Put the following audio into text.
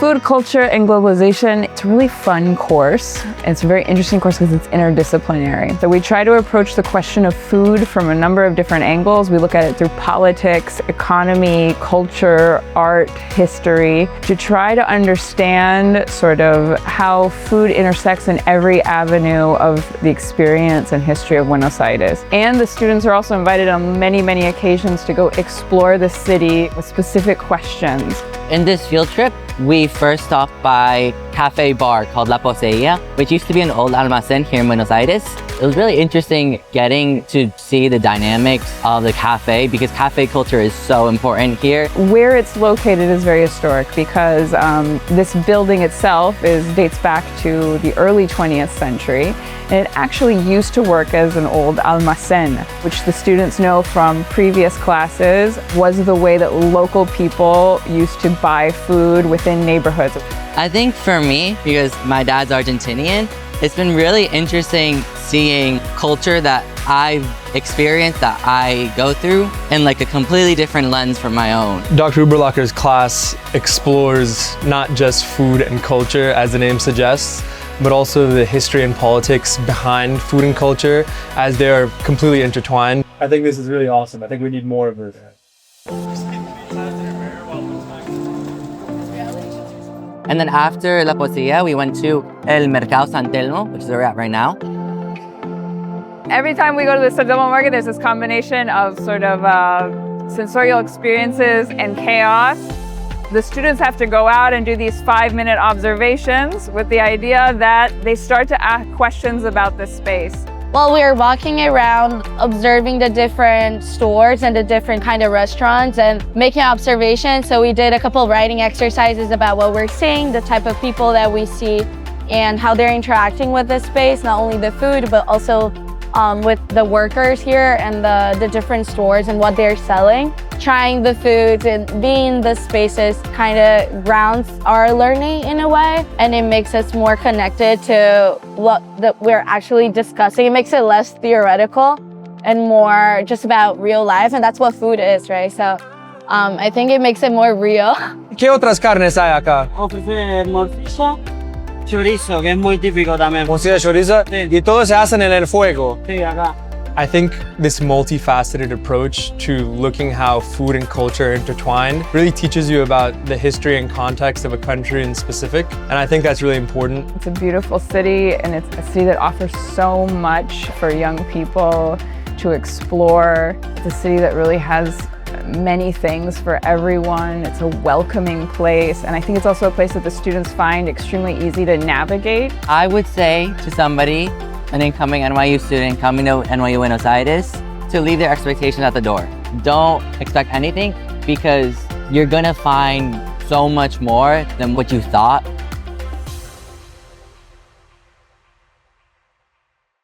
Food, Culture, and Globalization. It's a really fun course. It's a very interesting course because it's interdisciplinary. So we try to approach the question of food from a number of different angles. We look at it through politics, economy, culture, art, history, to try to understand sort of how food intersects in every avenue of the experience and history of Buenos Aires. And the students are also invited on many, many occasions to go explore the city with specific questions. In this field trip, we first stopped by cafe bar called La Posada, which used to be an old almacén here in Buenos Aires. It was really interesting getting to see the dynamics of the cafe because cafe culture is so important here. Where it's located is very historic because this building itself dates back to the early 20th century. And it actually used to work as an old almacén, which the students know from previous classes was the way that local people used to buy food within neighborhoods. I think for me, because my dad's Argentinian, it's been really interesting seeing culture that I've experienced, that I go through, in like a completely different lens from my own. Dr. Ubelaker's class explores not just food and culture, as the name suggests, but also the history and politics behind food and culture as they are completely intertwined. I think this is really awesome. I think we need more of it. And then after La Posada, we went to El Mercado San Telmo, which is where we're at right now. Every time we go to the San Telmo market, there's this combination of sort of sensorial experiences and chaos. The students have to go out and do these 5-minute observations with the idea that they start to ask questions about this space. While we were walking around, observing the different stores and the different kind of restaurants and making observations, so we did a couple of writing exercises about what we're seeing, the type of people that we see, and how they're interacting with this space, not only the food, but also with the workers here and the different stores and what they're selling. Trying the foods and being in the spaces kind of grounds our learning in a way, and it makes us more connected to what we're actually discussing. It makes it less theoretical and more just about real life, and that's what food is, right? So I think it makes it more real. ¿Qué otras carnes hay acá? Ofrece morcilla, chorizo, que es muy típico también. Morcilla, chorizo, Sí. y todo se hacen en el fuego. Sí, acá. I think this multifaceted approach to looking how food and culture intertwine really teaches you about the history and context of a country in specific, and I think that's really important. It's a beautiful city, and it's a city that offers so much for young people to explore. It's a city that really has many things for everyone. It's a welcoming place, and I think it's also a place that the students find extremely easy to navigate. I would say to somebody, an incoming NYU student coming to NYU Buenos Aires, to leave their expectations at the door. Don't expect anything because you're gonna find so much more than what you thought.